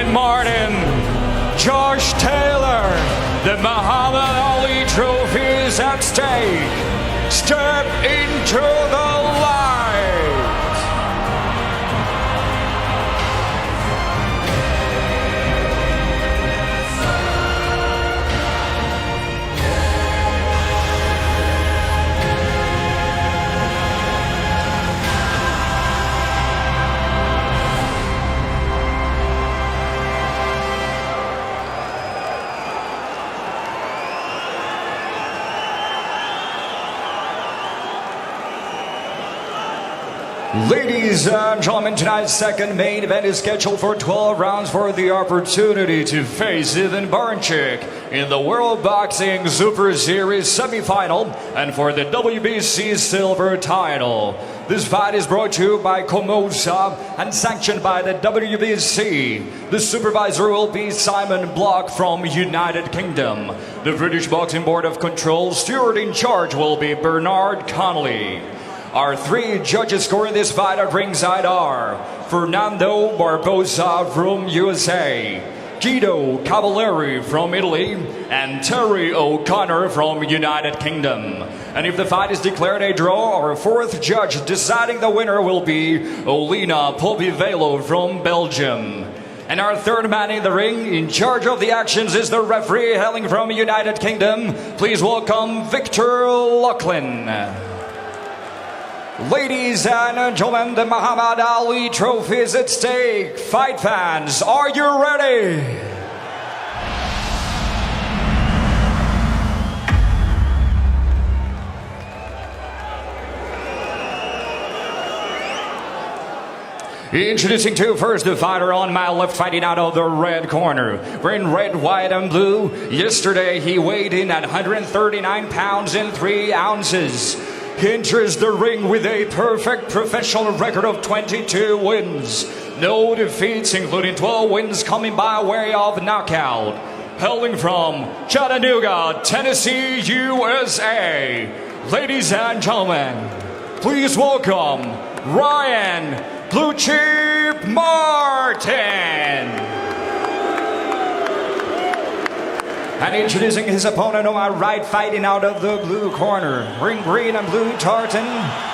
Ryan Martin, Josh Taylor. The Muhammad Ali Trophy is at stake. Step into the light. Ladies and gentlemen, tonight's second main event is scheduled for 12 rounds for the opportunity to face Ivan Baranchyk in the World Boxing Super Series semifinal and for the WBC silver title. This fight is brought to you by Komosa and sanctioned by the WBC. The supervisor will be Simon Block from United Kingdom. The British Boxing Board of Control steward in charge will be Bernard Connolly. Our three judges scoring this fight at ringside are Fernando Barbosa from USA, Guido Cavalieri from Italy, and Terry O'Connor from United Kingdom. And if the fight is declared a draw, our fourth judge deciding the winner will be Olina Popivelo from Belgium. And our third man in the ring, in charge of the actions, is the referee hailing from United Kingdom. Please welcome Victor Laughlin. Ladies and gentlemen, the Muhammad Ali Trophy is at stake. Fight fans, are you ready? Introducing to first the fighter on my left, fighting out of the red corner. Wearing red, white, and blue. Yesterday he weighed in at 139 pounds and 3 ounces. He enters the ring with a perfect professional record of 22 wins. No defeats, including 12 wins coming by way of knockout. Hailing from Chattanooga, Tennessee, USA. Ladies and gentlemen, please welcome Ryan Blue Chip Martin. And introducing his opponent on my right, fighting out of the blue corner, wearing green and blue tartan.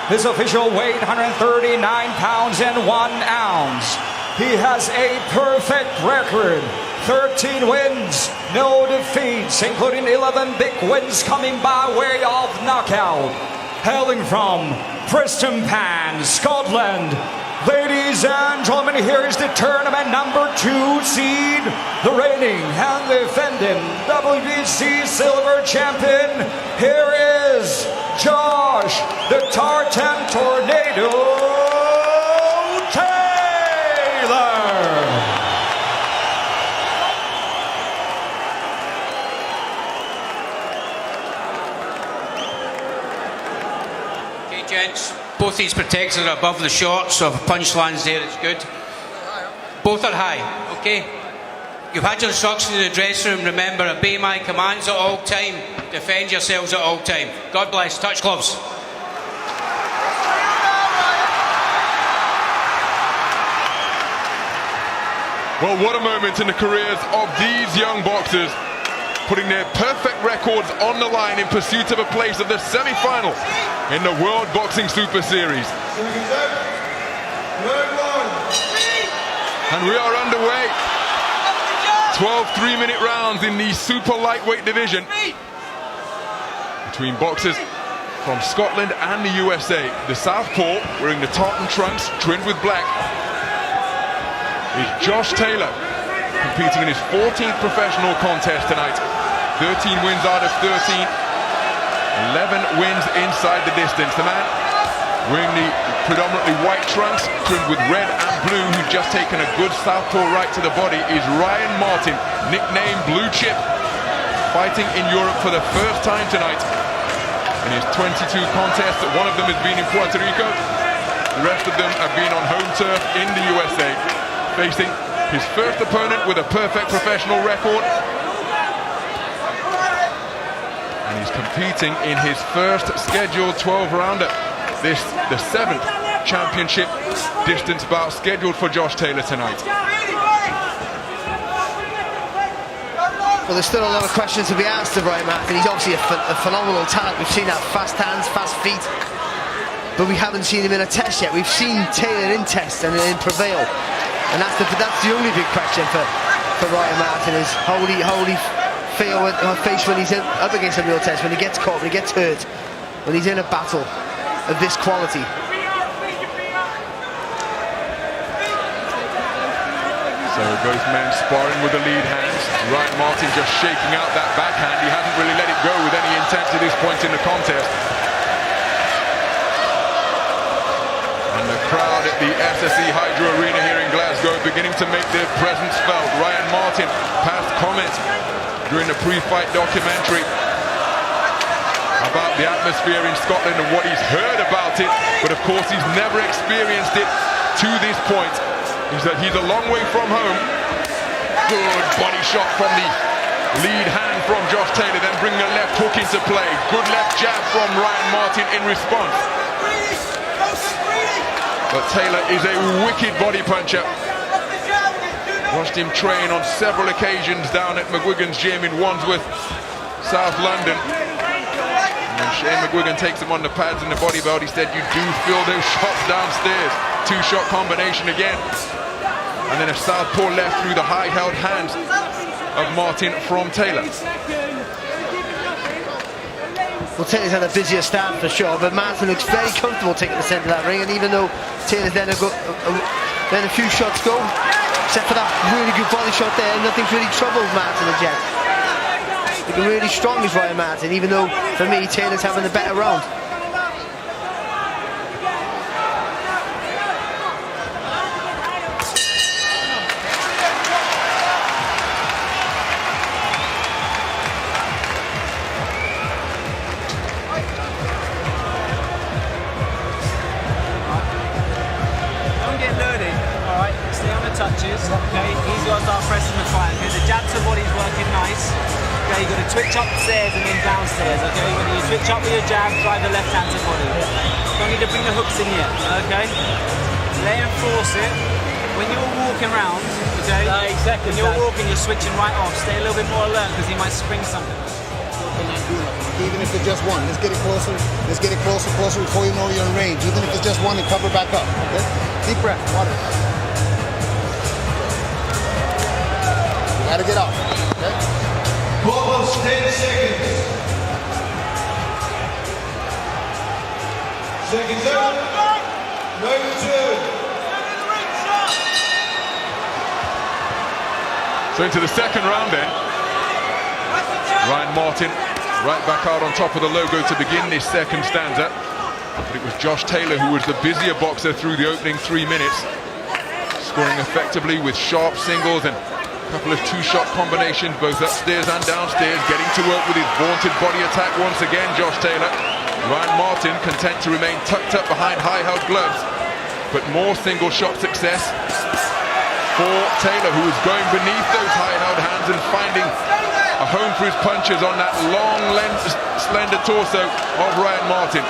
His official weight, 139 pounds and 1 ounce. He has a perfect record, 13 wins, no defeats, including 11 big wins coming by way of knockout. Hailing from Preston Pan, Scotland. Ladies and gentlemen, here is the tournament number 2 seed, the reigning and defending WBC silver champion. Here is Josh, the Tartan Tornado Taylor. Okay, gents. Both these protectors are above the shorts, so if a punch lands there, it's good. Both are high, okay? You've had your instructions in the dressing room. Remember, obey my commands at all time. Defend yourselves at all time. God bless. Touch gloves. Well, what a moment in the careers of these young boxers, putting their perfect records on the line in pursuit of a place of the semi-final in the World Boxing Super Series. And we are underway. 12 3-minute rounds in the super lightweight division between boxers from Scotland and the USA. The southpaw, wearing the tartan trunks trimmed with black, is Josh Taylor, competing in his 14th professional contest tonight. 13 wins out of 13, 11 wins inside the distance. The man wearing the predominantly white trunks trimmed with red and blue, who's just taken a good southpaw right to the body, is Ryan Martin, nicknamed Blue Chip, fighting in Europe for the first time tonight. In his 22 contests, one of them has been in Puerto Rico, the rest of them have been on home turf in the USA, facing his first opponent with a perfect professional record. And he's competing in his first scheduled 12-rounder. This, the 7th championship distance bout scheduled for Josh Taylor tonight. Well, there's still a lot of questions to be asked of Ryan Martin. He's obviously a phenomenal talent. We've seen that fast hands, fast feet, but we haven't seen him in a test yet. We've seen Taylor in test and in Prevail, and that's the only big question for Ryan Martin is how will he feel with face when he's up against a real test, when he gets caught, when he gets hurt, when he's in a battle of this quality. So both men sparring with the lead hands. Ryan Martin just shaking out that backhand. He hasn't really let it go with any intent to this point in the contest. And the crowd at the SSE Hydro Arena here in Glasgow beginning to make their presence felt. Ryan Martin passed comments during the pre-fight documentary about the atmosphere in Scotland and what he's heard about it, but of course he's never experienced it to this point. He's a long way from home. Good body shot from the lead hand from Josh Taylor, then bringing a left hook into play. Good left jab from Ryan Martin in response. But Taylor is a wicked body puncher. Watched him train on several occasions down at McGuigan's gym in Wandsworth, South London. And when Shane McGuigan takes him on the pads and the body belt, he said, you do feel those shots downstairs. Two-shot combination again. And then a southpaw left through the high-held hands of Martin from Taylor. Well, Taylor's had a busier start for sure, but Martin looks very comfortable taking the centre of that ring, and even though Taylor's then a few shots go, except for that really good body shot there, nothing's really troubled Martin as yet. Looking really strong is Ryan Martin, even though, for me, Taylor's having the better round. Touches, okay, he's got to start pressing the fight, okay, the jab to body's working nice, okay, you've got to twitch upstairs and then downstairs, okay, when you twitch up with your jab, drive the left hand to body, don't need to bring the hooks in yet, okay, lay and force it, when you're walking around, okay, when you're walking you're switching right off, stay a little bit more alert because he might spring something. Even if it's just one, let's get it closer, closer before you know you're in range, even if it's just one and cover back up, okay, deep breath, water. Gotta get off. Okay? Almost 10 seconds. Seconds out. No turn. So into the second round then. Ryan Martin right back out on top of the logo to begin this second stanza. But it was Josh Taylor who was the busier boxer through the opening 3 minutes. Scoring effectively with sharp singles and couple of two-shot combinations, both upstairs and downstairs, getting to work with his vaunted body attack once again, Josh Taylor. Ryan Martin content to remain tucked up behind high-held gloves, but more single-shot success for Taylor, who is going beneath those high-held hands and finding a home for his punches on that long, slender torso of Ryan Martin.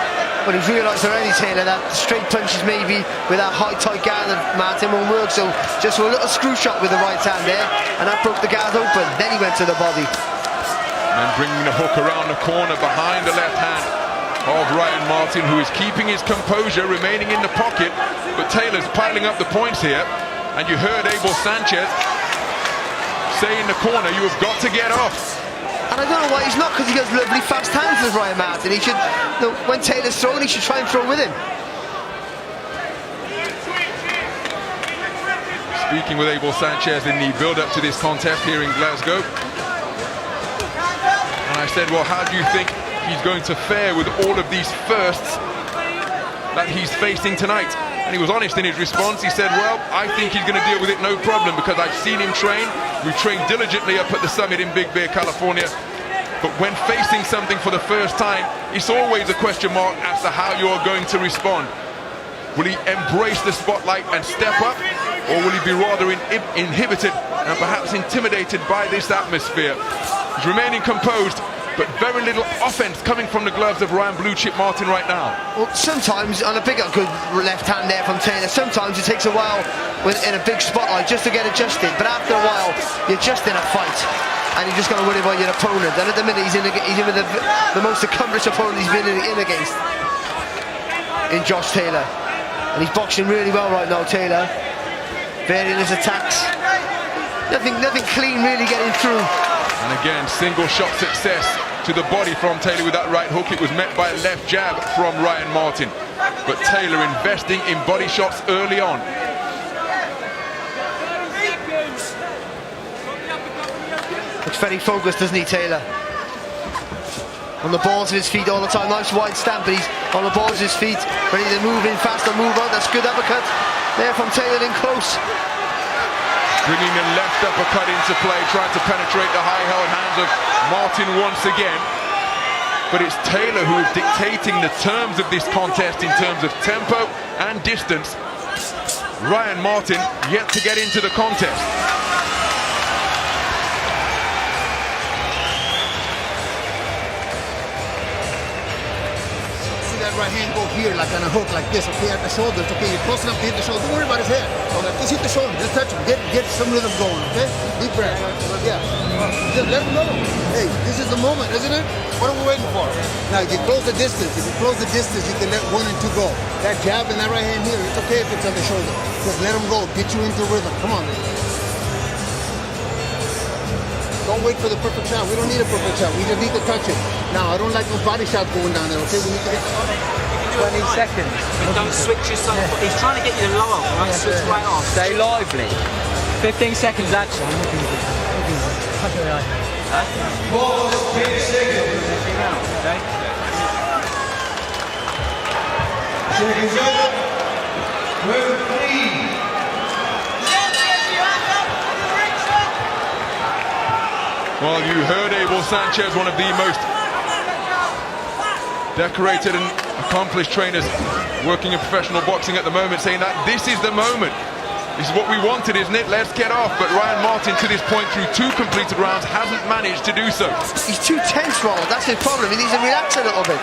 But he's realised already, Taylor, that straight punches maybe with that high tight guard of Martin won't work, so just a little screw shot with the right hand there, and that broke the guard open. Then he went to the body. And then bringing the hook around the corner behind the left hand of Ryan Martin, who is keeping his composure, remaining in the pocket, but Taylor's piling up the points here, and you heard Abel Sanchez say in the corner, you have got to get off. And I don't know why he's not, because he has lovely fast hands with Ryan Martin. He should, you know, when Taylor's throwing, he should try and throw with him. Speaking with Abel Sanchez in the build-up to this contest here in Glasgow. And I said, well, how do you think he's going to fare with all of these firsts that he's facing tonight? And he was honest in his response. He said, well, I think he's going to deal with it no problem because I've seen him train. We've trained diligently up at the summit in Big Bear, California. But when facing something for the first time, it's always a question mark as to how you're going to respond. Will he embrace the spotlight and step up? Or will he be rather inhibited and perhaps intimidated by this atmosphere? He's remaining composed, but very little offense coming from the gloves of Ryan Blue Chip Martin right now. Well, sometimes, on a big good left hand there from Taylor, sometimes it takes a while in a big spotlight just to get adjusted, but after a while, you're just in a fight. and you've just got to worry about your opponent. And at the minute, he's in with the most accomplished opponent he's been in against, in Josh Taylor. And he's boxing really well right now, Taylor. Varying his attacks. Nothing clean really getting through. And again, single shot success to the body from Taylor with that right hook. It was met by a left jab from Ryan Martin. But Taylor investing in body shots early on. Looks very focused, doesn't he, Taylor? On the balls of his feet all the time. Nice wide stamp, but he's on the balls of his feet, ready to move in fast and move out. That's good uppercut there from Taylor in close. Bringing the left uppercut into play, trying to penetrate the high-held hands of Martin once again. But it's Taylor who is dictating the terms of this contest in terms of tempo and distance. Ryan Martin yet to get into the contest. Right hand go here like on a hook like this, okay, at the shoulders, okay, you're close enough to hit the shoulder, don't worry about his head, okay, just hit the shoulder, just touch him, get some rhythm going, okay, deep breath, yeah, just let him know, hey, this is the moment, isn't it, what are we waiting for? Now, if you close the distance, you can let 1 and 2 go, that jab and that right hand here, it's okay if it's on the shoulder, just let him go, get you into rhythm, come on, man. Don't wait for the perfect shot. We don't need a perfect shot. We just need to touch it. Now, I don't like those body shots going down there, okay? We need to get 20 seconds. And don't switch yourself. He's trying to get you to lower, right? Switch right off. Stay lively. 15 seconds action. Pause 10 seconds. Okay? Seconds up. Round 3. Well, you heard Abel Sanchez, one of the most decorated and accomplished trainers working in professional boxing at the moment, saying that this is the moment. This is what we wanted, isn't it? Let's get off. But Ryan Martin, to this point, through 2 completed rounds, hasn't managed to do so. He's too tense, Ronald. That's his problem. He needs to relax a little bit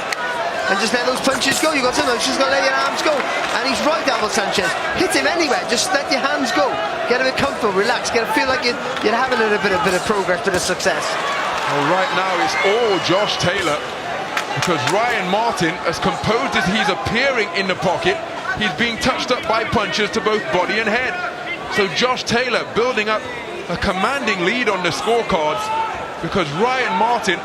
and just let those punches go. You've got to know, just got to let your arms go. And he's right, Abel Sanchez. Hit him anywhere. Just let your hands go. Get a bit comfortable, relax. Get a feel like you're having a bit of progress, bit of success. Well, right now it's all Josh Taylor, because Ryan Martin, as composed as he's appearing in the pocket, he's being touched up by punches to both body and head. So Josh Taylor building up a commanding lead on the scorecards, because Ryan Martin,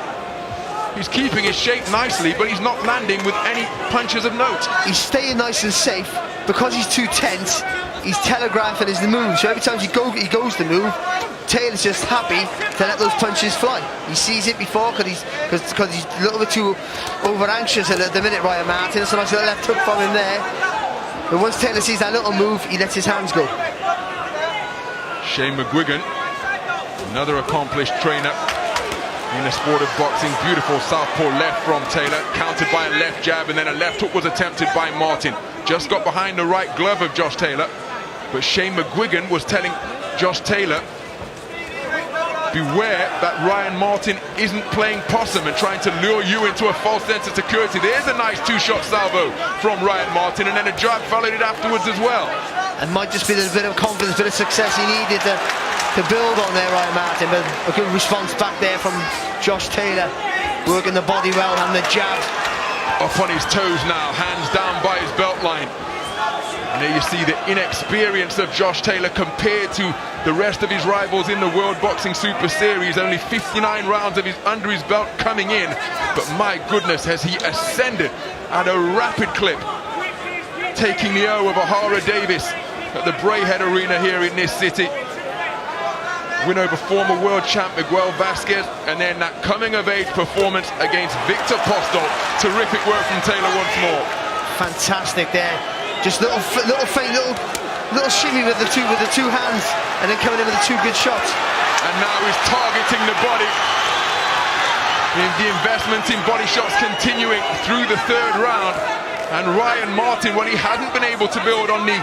he's keeping his shape nicely, but he's not landing with any punches of note. He's staying nice and safe because he's too tense. He's telegraphing his move, so every time he goes to move, Taylor's just happy to let those punches fly. He sees it before because he's a little bit too over anxious at the minute, Ryan Martin. So nice little left hook from him there. But once Taylor sees that little move, he lets his hands go. Shane McGuigan, another accomplished trainer in the sport of boxing. Beautiful southpaw left from Taylor, countered by a left jab, and then a left hook was attempted by Martin. Just got behind the right glove of Josh Taylor, but Shane McGuigan was telling Josh Taylor, beware that Ryan Martin isn't playing possum and trying to lure you into a false sense of security. There's a nice 2-shot salvo from Ryan Martin, and then a jab followed it afterwards as well. And might just be a bit of confidence, bit of success he needed to build on there, Ryan Martin. But a good response back there from Josh Taylor, working the body well and the jab. Off on his toes now, hands down by his belt line. And there you see the inexperience of Josh Taylor compared to the rest of his rivals in the World Boxing Super Series. Only 59 rounds under his belt coming in, but my goodness, has he ascended at a rapid clip, taking the O of O'Hara Davis at the Brayhead Arena here in this city. Win over former world champ Miguel Vasquez, and then that coming-of-age performance against Victor Postol. Terrific work from Taylor once more. Fantastic there. Just little feint, little shimmy with the two hands, and then coming in with the 2 good shots. And now he's targeting the body. The investment in body shots continuing through the 3rd round. And Ryan Martin, when he hadn't been able to build on the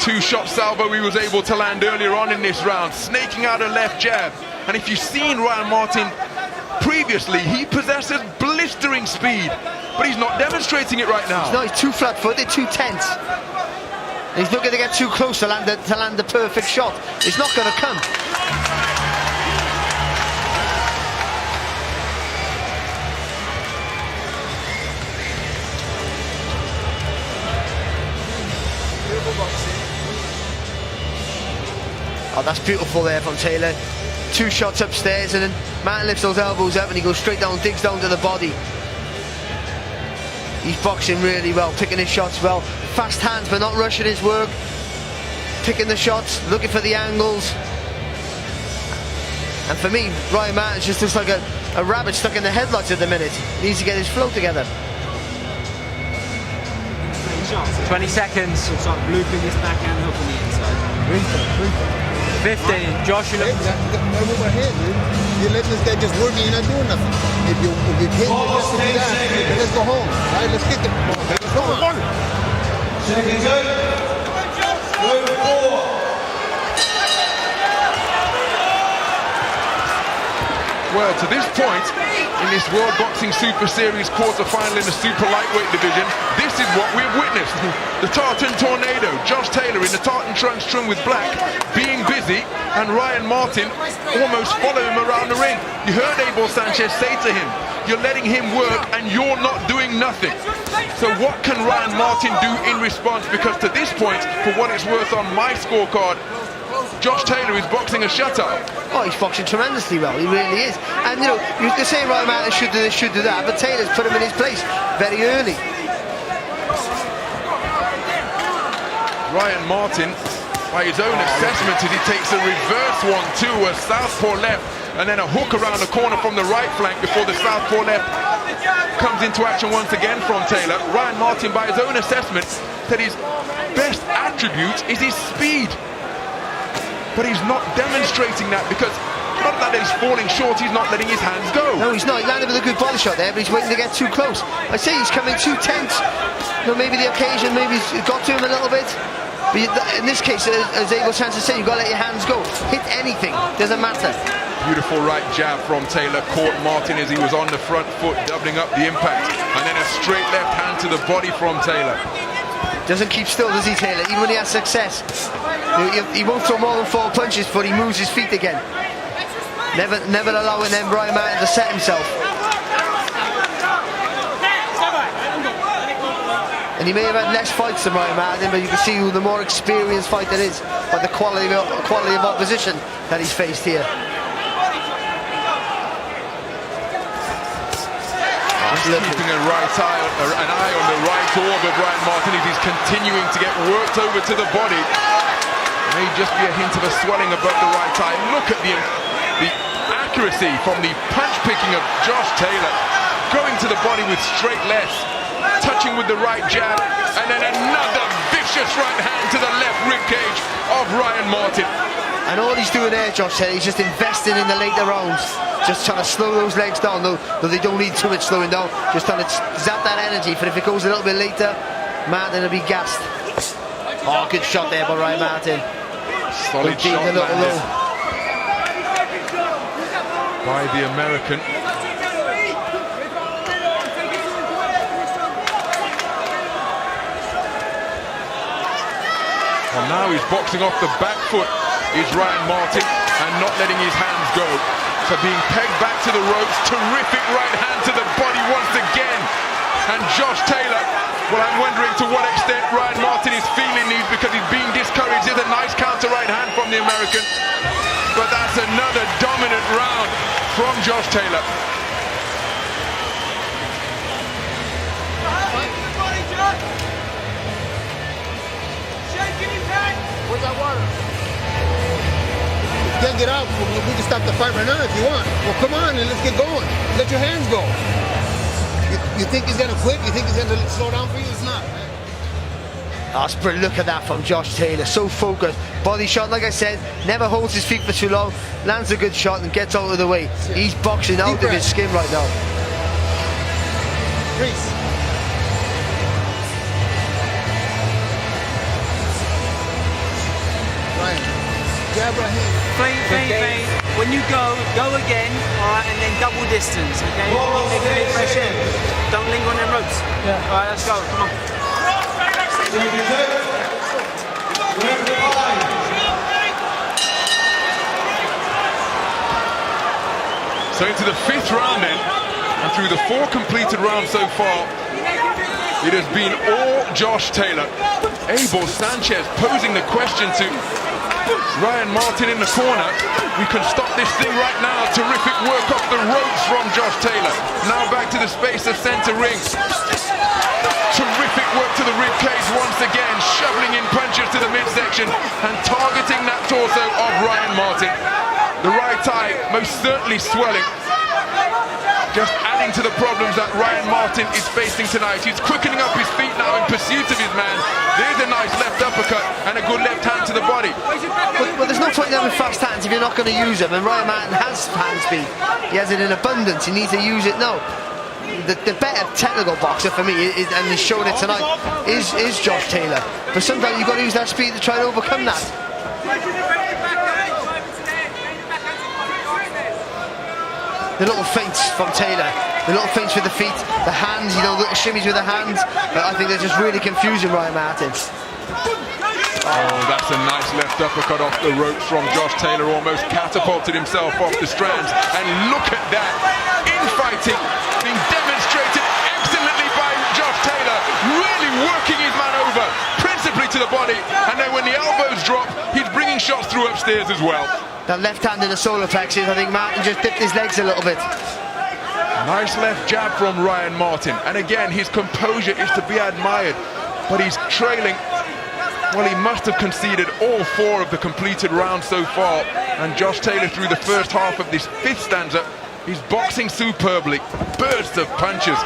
2-shot salvo he was able to land earlier on in this round, snaking out a left jab. And if you've seen Ryan Martin previously, he possesses blistering speed, but he's not demonstrating it right now. No, he's too flat-footed, too tense. And he's looking to get too close to land the perfect shot. It's not going to come. Oh, that's beautiful there from Taylor. 2 shots upstairs, and then Martin lifts those elbows up and he goes straight down, digs down to the body. He's boxing really well, picking his shots well. Fast hands, but not rushing his work. Picking the shots, looking for the angles. And for me, Ryan Martin just looks like a rabbit stuck in the headlights at the minute. He needs to get his flow together. 20 seconds. Start looping his backhand hook on the inside. 15. Josh, you look. Gotta move ahead, man. You're letting this guy just working, you're not doing nothing. If you can't do this, then let's go home. All right, let's kick it. Let's go on. Seconds out. Round 4. Well, to this point in this World Boxing Super Series quarter-final in the super lightweight division, this is what we've witnessed. The Tartan Tornado, Josh Taylor in the tartan trunks trimmed with black, being busy, and Ryan Martin almost follow him around the ring. You heard Abel Sanchez say to him, you're letting him work and you're not doing nothing. So what can Ryan Martin do in response? Because to this point, for what it's worth on my scorecard, Josh Taylor is boxing a shutout. Oh, he's boxing tremendously well, he really is. And you know, you can say Ryan Martin should do this, should do that, but Taylor's put him in his place very early. Ryan Martin, by his own assessment, as he takes a reverse 1-2, a southpaw left, and then a hook around the corner from the right flank before the southpaw left comes into action once again from Taylor. Ryan Martin, by his own assessment, said his best attribute is his speed. But he's not demonstrating that because not that he's falling short, he's not letting his hands go. No, he's not. He landed with a good body shot there, but he's waiting to get too close. I say he's coming too tense. You know, maybe the occasion, maybe he's got to him a little bit. But in this case, as Abel Sanchez said, you've got to let your hands go. Hit anything, doesn't matter. Beautiful right jab from Taylor, caught Martin as he was on the front foot, doubling up the impact. And then a straight left hand to the body from Taylor. Doesn't keep still, does he, Taylor? Even when he has success. He won't throw more than 4 punches, but he moves his feet again. Never allowing them Ryan Martin to set himself. And he may have had less fights than Ryan Martin, but you can see who the more experienced fighter is by the quality of opposition that he's faced here. Keeping an eye on the right orb of Ryan Martin as he's continuing to get worked over to the body. May just be a hint of a swelling above the right eye. Look at the accuracy from the punch picking of Josh Taylor. Going to the body with straight lefts, touching with the right jab, and then another vicious right hand to the left rib cage of Ryan Martin. And all he's doing there, Josh Taylor, he's just investing in the later rounds. Just trying to slow those legs down, though they don't need too much slowing down. Just trying to zap that energy, but if it goes a little bit later, Martin will be gassed. Oh, good shot there by Ryan Martin. Solid shot landed by the American. Well, now he's boxing off the back foot is Ryan Martin and not letting his hands go. So being pegged back to the ropes, terrific right hand to the body once again. And Josh Taylor, well, I'm wondering to what extent Ryan Martin is feeling these because he's being discouraged. There's a nice counter right hand from the American. But that's another dominant round from Josh Taylor. Where's that water? You can't get out. We can stop the fight right now if you want. Well, come on and let's get going. Let your hands go. You think he's gonna quit? You think he's gonna slow down for you? It's not. That's brilliant. Look at that from Josh Taylor. So focused. Body shot, like I said, never holds his feet for too long. Lands a good shot and gets out of the way. He's boxing out of his skin right now. Reese. Ryan, jab right hand. Feint. When you go again, alright, and then double distance, okay? Make a bit fresh air. Don't linger on them ropes. Yeah. Alright, let's go, come on. So into the 5th round then, and through the 4 completed rounds so far, it has been all Josh Taylor. Abel Sanchez posing the question to Ryan Martin in the corner. We can stop this thing right now. Terrific work off the ropes from Josh Taylor. Now back to the space of center ring. Terrific work to the rib cage once again, shoveling in punches to the midsection and targeting that torso of Ryan Martin. The right eye most certainly swelling. Just adding to the problems that Ryan Martin is facing tonight. He's quickening up his feet now in pursuit of his man. There's a nice left uppercut and a good left hand to the body. But there's no point in having fast hands if you're not going to use them. And Ryan Martin has hand speed. He has it in abundance. He needs to use it now. The better technical boxer for me, and he's showing it tonight, is Josh Taylor. But sometimes you've got to use that speed to try to overcome that. The little feints from Taylor, the little feints with the feet, the hands, you know, little shimmies with the hands. I think they're just really confusing Ryan Martin. Oh, that's a nice left uppercut off the ropes from Josh Taylor. Almost catapulted himself off the strands. And look at that. Infighting being demonstrated excellently by Josh Taylor. Really working his man over, principally to the body. And then when the elbows drop, he's bringing shots through upstairs as well. That left hand in the solar plexus, I think Martin just dipped his legs a little bit. Nice left jab from Ryan Martin. And again, his composure is to be admired. But he's trailing. Well, he must have conceded all 4 of the completed rounds so far. And Josh Taylor, through the first half of this 5th stanza, he's boxing superbly. Bursts of punches.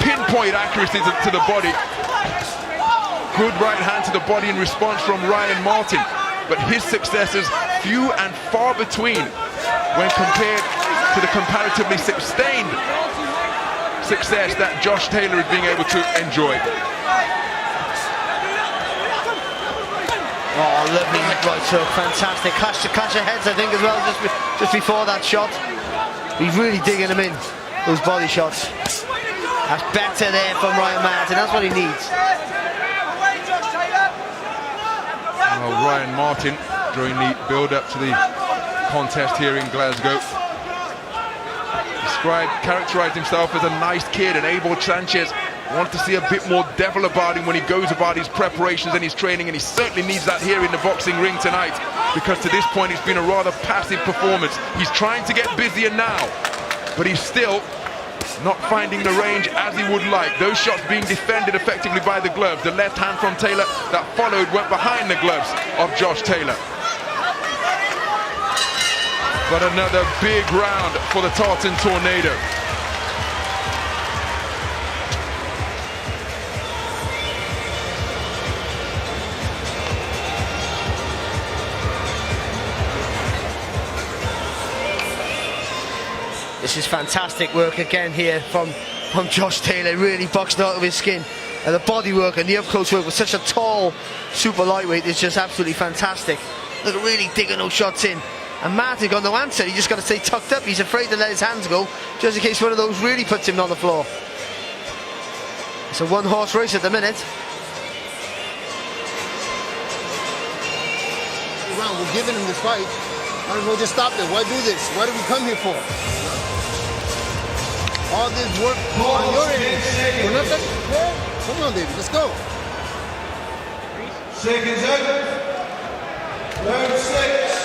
Pinpoint accuracy to the body. Good right hand to the body in response from Ryan Martin. But his successes, few and far between when compared to the comparatively sustained success that Josh Taylor is being able to enjoy. Oh, lovely right hook, fantastic. Clash of heads, I think, as well, just before that shot. He's really digging them in, those body shots. That's better there from Ryan Martin, that's what he needs. Well, Ryan Martin during the build-up to the contest here in Glasgow characterized himself as a nice kid, and Abel Sanchez wants to see a bit more devil about him when he goes about his preparations and his training, and he certainly needs that here in the boxing ring tonight, because to this point it's been a rather passive performance. He's trying to get busier now, but he's still not finding the range as he would like. Those shots being defended effectively by the gloves. The left hand from Taylor that followed went behind the gloves of Josh Taylor. But another big round for the Tartan Tornado. This is fantastic work again here from Josh Taylor, really boxed out of his skin. And the body work and the up-close work with such a tall, super lightweight is just absolutely fantastic. Look, really digging those shots in. And Martin got no answer, he just got to stay tucked up. He's afraid to let his hands go, just in case one of those really puts him on the floor. It's a one-horse race at the minute. We're giving him this fight. I don't know, just stop it. Why do this? What did we come here for? All this work on your end for nothing? Yeah. Come on, David, let's go. Seconds out. 36.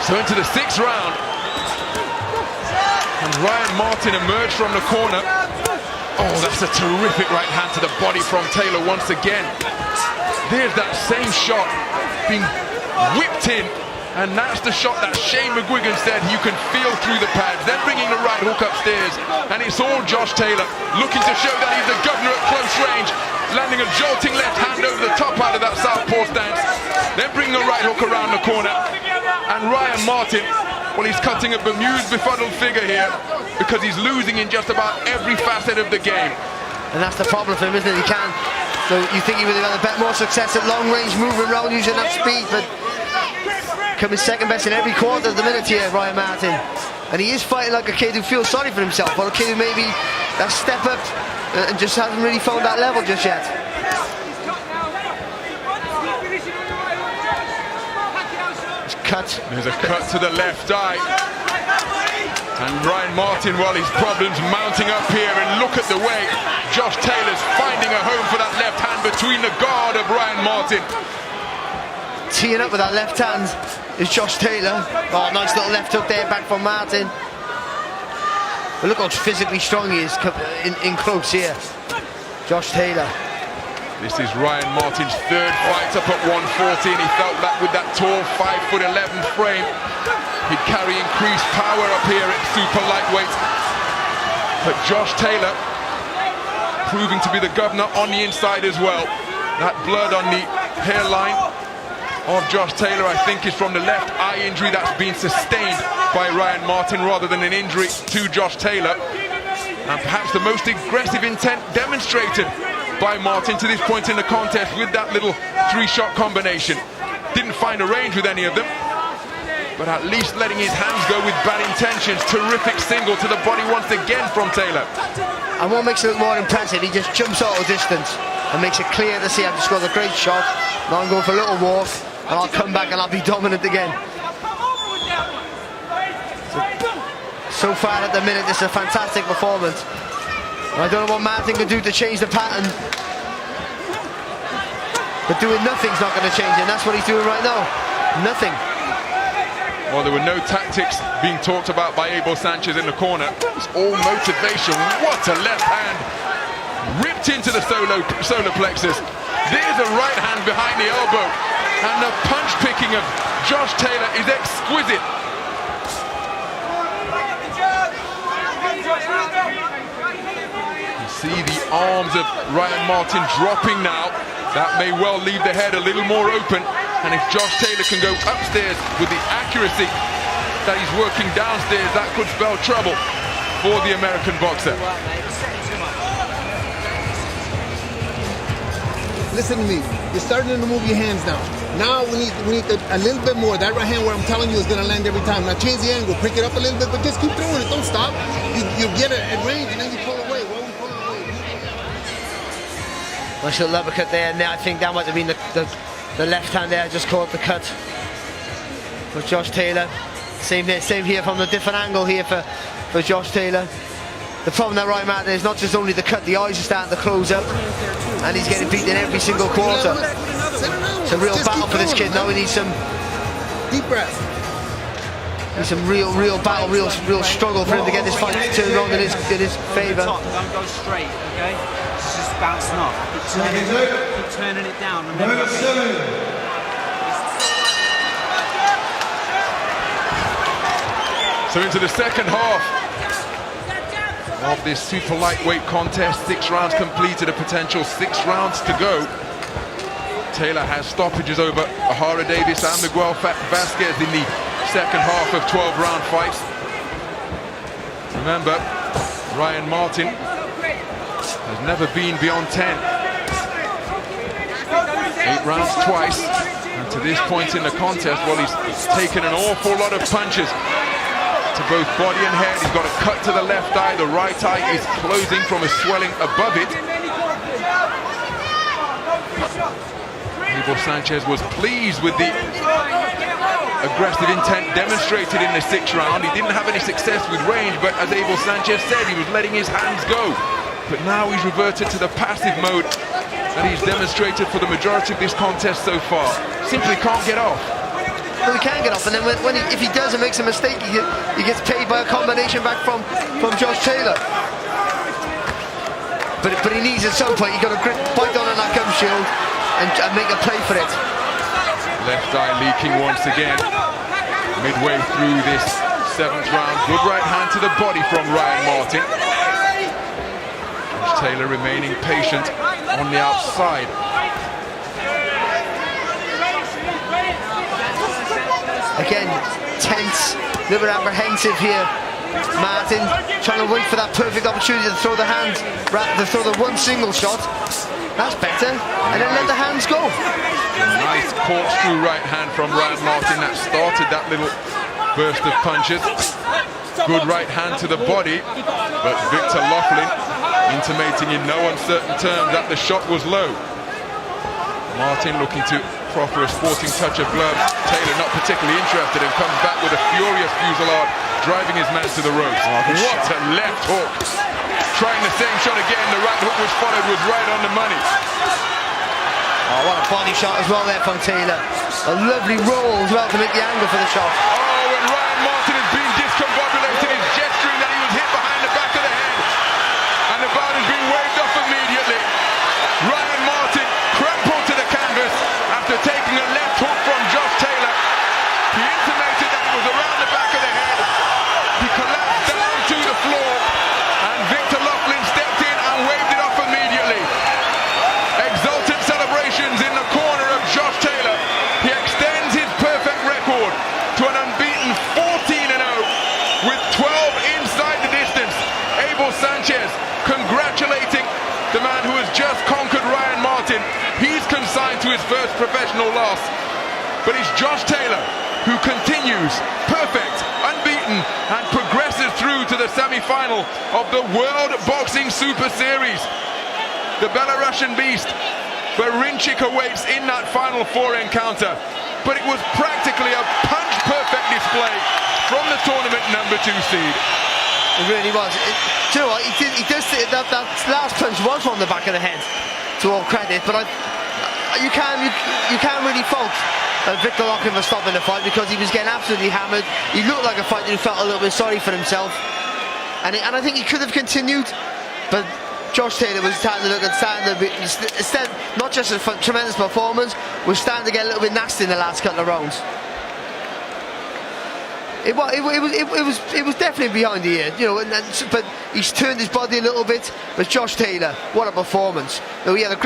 So into the 6th round, and Ryan Martin emerged from the corner. Oh, that's a terrific right hand to the body from Taylor once again. There's that same shot being whipped in, and that's the shot that Shane McGuigan said you can feel through the pads. Then bringing the right hook upstairs, and it's all Josh Taylor looking to show that he's the governor at close range, landing a jolting left hand over the top out of that southpaw stance, then bringing the right hook around the corner. And Ryan Martin, well, he's cutting a bemused, befuddled figure here because he's losing in just about every facet of the game. And that's the problem for him, isn't it? He can't. So you think he would have had a bit more success at long range, moving around, using that speed, but coming second best in every quarter of the minute here, Ryan Martin. And he is fighting like a kid who feels sorry for himself, or a kid who maybe that step up and just hasn't really found that level just yet. Cut. There's a cut to the left eye. And Ryan Martin, well, his problems mounting up here, and look at the way Josh Taylor's finding a home for that left hand between between the guard of Ryan Martin. Teeing up with that left hand is Josh Taylor. Oh, nice little left hook there back from Martin. But look how physically strong he is in close here. Josh Taylor. This is Ryan Martin's third fight up at 140, and he felt that with that tall 5'11" frame, he'd carry increased power up here at super lightweight. But Josh Taylor proving to be the governor on the inside as well. That blood on the hairline of Josh Taylor, I think, is from the left eye injury that's been sustained by Ryan Martin rather than an injury to Josh Taylor. And perhaps the most aggressive intent demonstrated by Martin to this point in the contest with that little three-shot combination. Didn't find a range with any of them, but at least letting his hands go with bad intentions. Terrific single to the body once again from Taylor. And what makes it look more impressive, he just jumps out of distance and makes it clear to see I've just got a great shot. Now I'm going for a little walk, and I'll come back and I'll be dominant again. So far at the minute, this is a fantastic performance. I don't know what Martin can do to change the pattern, but doing nothing's not going to change it, and that's what he's doing right now. Nothing. Well, there were no tactics being talked about by Abel Sanchez in the corner. It's all motivation. What a left hand! Ripped into the solar plexus. There's a right hand behind the elbow, and the punch picking of Josh Taylor is exquisite. See the arms of Ryan Martin dropping now. That may well leave the head a little more open. And if Josh Taylor can go upstairs with the accuracy that he's working downstairs, that could spell trouble for the American boxer. Listen to me. You're starting to move your hands now. Now we need a little bit more. That right hand where I'm telling you is going to land every time. Now change the angle, pick it up a little bit, but just keep throwing it. Don't stop. You get it at range and then you pull away. Why are we pulling away? Nice little uppercut there. Now I think that might have been the left hand there. Just caught the cut for Josh Taylor. Same here from a different angle here for Josh Taylor. The problem that Ryan Martin is not just only the cut, the eyes are starting to close up, and he's getting beaten every single quarter. It's a real battle for this kid. Now he needs some deep breath. Needs some real battle, real struggle for him to get this fight turned around in his favour. Don't go straight, okay? It's just bouncing off. Keep turning it down. Remember, So into the second half of this super lightweight contest. 6 rounds completed, a potential 6 rounds to go. Taylor has stoppages over Ahara Davis and Miguel Vasquez in the second half of 12-round fights. Remember, Ryan Martin has never been beyond 10. 8 rounds twice, and to this point in the contest, well, he's taken an awful lot of punches to both body and head. He's got a cut to the left eye. The right eye is closing from a swelling above it. Abel Sanchez was pleased with the aggressive intent demonstrated in the 6th round. He didn't have any success with range, but as Abel Sanchez said, he was letting his hands go. But now he's reverted to the passive mode that he's demonstrated for the majority of this contest so far. Simply can't get off. Well, he can't get off, and then if he does and makes a mistake, he gets paid by a combination back from Josh Taylor. But he needs at some point, you've got to bite down on that gum shield and make a play for it. Left eye leaking once again. Midway through this 7th round, good right hand to the body from Ryan Martin. Josh Taylor remaining patient on the outside. Again, tense, a little bit apprehensive here. Martin trying to wait for that perfect opportunity to throw the hand, to throw the one single shot. That's better, and then let the hands go. A nice corkscrew right hand from Ryan Martin that started that little burst of punches. Good right hand to the body, but Victor Loughlin intimating in no uncertain terms that the shot was low. Martin looking to proffer a sporting touch of gloves. Taylor not particularly interested and comes back with a furious fusillade, driving his man to the ropes. What a left hook. Trying the same shot again. The right hook was followed, was right on the money. Oh, what a body shot as well there from Taylor. A lovely roll as well to make the angle for the shot. Oh, when Ryan Martin is being discombobulated, he's gesturing that he was hit behind the back of the head. And the bout is being waved off immediately. Ryan Martin crumpled to the canvas after taking a left hook from Josh Taylor. He intimated that it was around the back of the head. He collapsed down to the floor, and Victor Loughlin stepped in and waved it off immediately. Exultant celebrations in the corner of Josh Taylor. He extends his perfect record to an unbeaten 14-0 with 12 inside the distance. Abel Sanchez congratulating the man who has just conquered Ryan Martin. He's consigned to his first professional loss. But it's Josh Taylor who continues perfect, unbeaten, and progresses through to the semi-final of the World Boxing Super Series. The Belarusian beast, Barinchik, awaits in that Final Four encounter. But it was practically a punch-perfect display from the tournament number 2 seed. It really was. Do you know what? He does that last punch was on the back of the head, to all credit. But you can't really fault Victor Loughlin for stopping the fight, because he was getting absolutely hammered. He looked like a fighter who felt a little bit sorry for himself, and I think he could have continued, but Josh Taylor was starting to look and instead, not just a tremendous performance, was starting to get a little bit nasty in the last couple of rounds. It was definitely behind the ear, you know, but he's turned his body a little bit. But Josh Taylor, what a performance! You know, he had a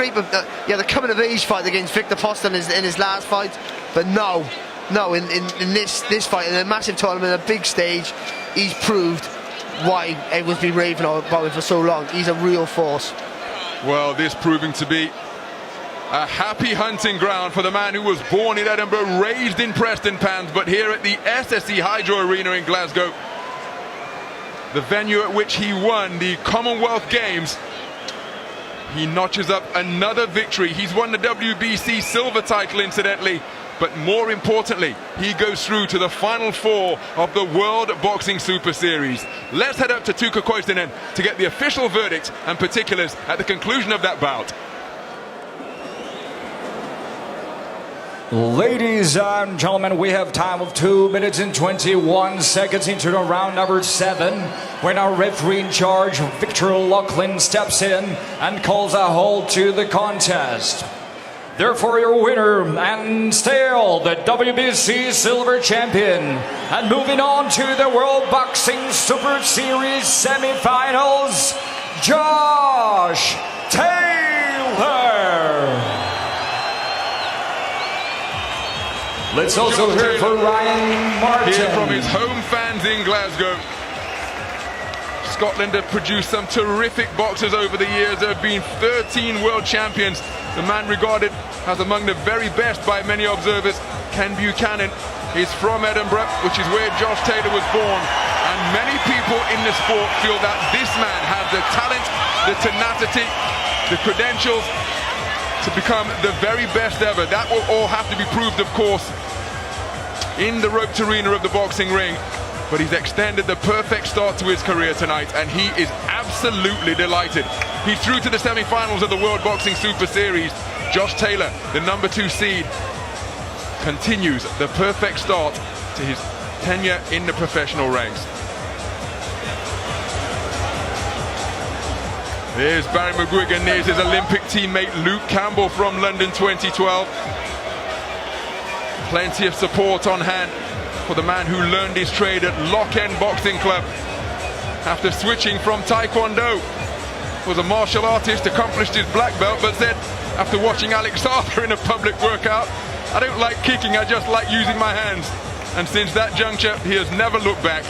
coming of age fight against Victor Postol in his last fight, but no, in this fight, in a massive tournament, a big stage, he's proved why everyone's been raving about him for so long. He's a real force. Well, this proving to be a happy hunting ground for the man who was born in Edinburgh, raised in Preston Pans, but here at the SSE Hydro Arena in Glasgow, the venue at which he won the Commonwealth Games, he notches up another victory. He's won the WBC silver title, incidentally, but more importantly, he goes through to the Final Four of the World Boxing Super Series. Let's head up to Tuukka Koistinen to get the official verdict and particulars at the conclusion of that bout. Ladies and gentlemen, we have time of 2 minutes and 21 seconds into the round number 7, when our referee in charge, Victor Loughlin, steps in and calls a halt to the contest. Therefore, your winner and still the WBC silver champion, and moving on to the World Boxing Super Series semifinals, Josh Taylor. Let's also hear from Ryan Martin. Here from his home fans in Glasgow. Scotland have produced some terrific boxers over the years. There have been 13 world champions. The man regarded as among the very best by many observers, Ken Buchanan, is from Edinburgh, which is where Josh Taylor was born. And many people in the sport feel that this man has the talent, the tenacity, the credentials to become the very best ever. That will all have to be proved, of course, in the roped arena of the boxing ring. But he's extended the perfect start to his career tonight, and he is absolutely delighted. He's through to the semi-finals of the World Boxing Super Series. Josh Taylor, the number 2 seed, continues the perfect start to his tenure in the professional ranks. There's Barry McGuigan, there's his Olympic teammate Luke Campbell from London 2012. Plenty of support on hand for the man who learned his trade at Lock End Boxing Club. After switching from Taekwondo, was a martial artist, accomplished his black belt, but said after watching Alex Arthur in a public workout, I don't like kicking, I just like using my hands. And since that juncture, he has never looked back.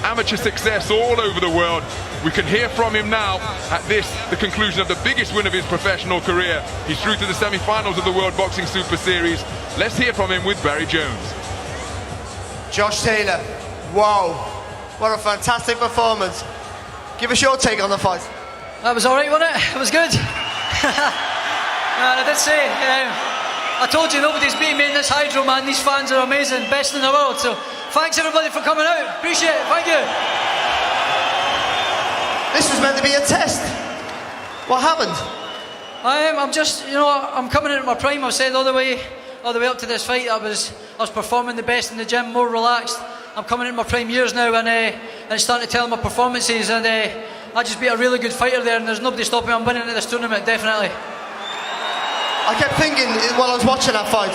Amateur success all over the world. We can hear from him now at the conclusion of the biggest win of his professional career. He's through to the semi-finals of the World Boxing Super Series. Let's hear from him with Barry Jones. Josh Taylor, wow, what a fantastic performance. Give us your take on the fight. That was alright, wasn't it? It was good. I did say, I told you nobody's beating me in this hydro, man. These fans are amazing, best in the world. So thanks everybody for coming out. Appreciate it. Thank you. This was meant to be a test. What happened? I'm just, I'm coming into my prime. I've said all the way up to this fight, I was performing the best in the gym, more relaxed. I'm coming into my prime years now, and it's starting to tell my performances, and I just beat a really good fighter there, and there's nobody stopping me. I'm winning at this tournament, definitely. I kept thinking while I was watching that fight,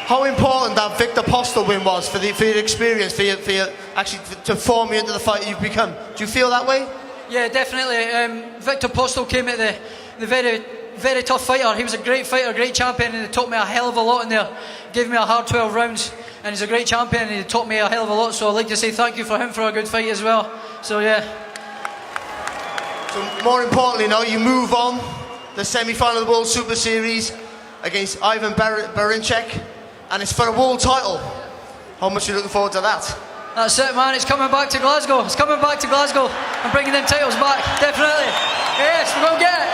how important that Victor Postel win was for your experience, for your actually to form you into the fighter you've become. Do you feel that way? Yeah, definitely. Victor Postel came at the very, very tough fighter. He was a great fighter, a great champion, and he taught me a hell of a lot in there. Gave me a hard 12 rounds, and he's a great champion, and he taught me a hell of a lot. So I'd like to say thank you for him for a good fight as well. So yeah. So more importantly now, you move on the semi-final of the World Super Series against Ivan Baranchyk, and it's for a world title. How much are you looking forward to that? That's it, man. It's coming back to Glasgow. It's coming back to Glasgow. I'm bringing them titles back, definitely. Yes, we're going to get it.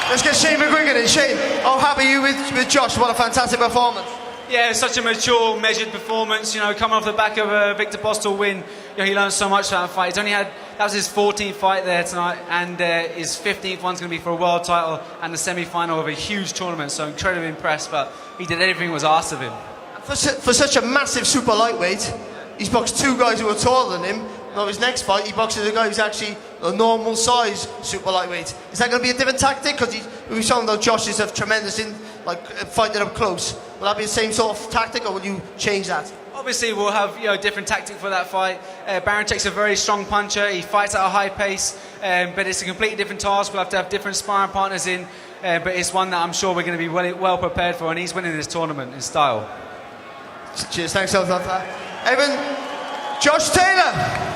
Let's get Shane McGuigan in. Shane, how happy are you with Josh? What a fantastic performance. Yeah, it's such a mature, measured performance. Coming off the back of a Victor Postel win, he learned so much from that fight. That was his 14th fight there tonight, and his 15th one's going to be for a world title and the semi-final of a huge tournament. So incredibly impressed, but he did everything that was asked of him. For such a massive super lightweight, he's boxed two guys who are taller than him. Now his next fight, he boxes a guy who's actually a normal size super lightweight. Is that going to be a different tactic? Because we saw that Josh is a tremendous fighting up close. Will that be the same sort of tactic, or will you change that? Obviously, we'll have different tactic for that fight. Barancyk's a very strong puncher. He fights at a high pace, but it's a completely different task. We'll have to have different sparring partners in, but it's one that I'm sure we're going to be well prepared for, and he's winning this tournament in style. Cheers, thanks a lot for that. Evan, Josh Taylor.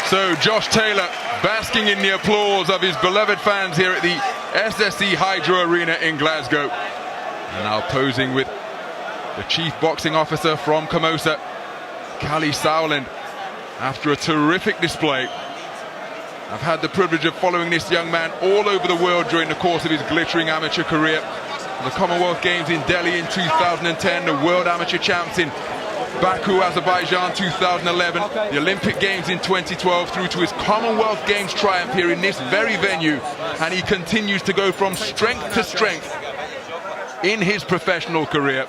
So Josh Taylor basking in the applause of his beloved fans here at the SSE Hydro Arena in Glasgow. And now posing with the chief boxing officer from Camosa, Callie Sowland, after a terrific display. I've had the privilege of following this young man all over the world during the course of his glittering amateur career. The Commonwealth Games in Delhi in 2010, the World Amateur Champs in Baku, Azerbaijan 2011, the Olympic Games in 2012, through to his Commonwealth Games triumph here in this very venue, and he continues to go from strength to strength in his professional career.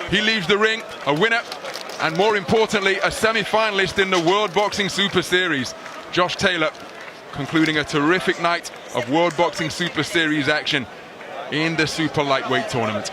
He leaves the ring a winner, and more importantly, a semi-finalist in the World Boxing Super Series. Josh Taylor concluding a terrific night of World Boxing Super Series action in the super lightweight tournament.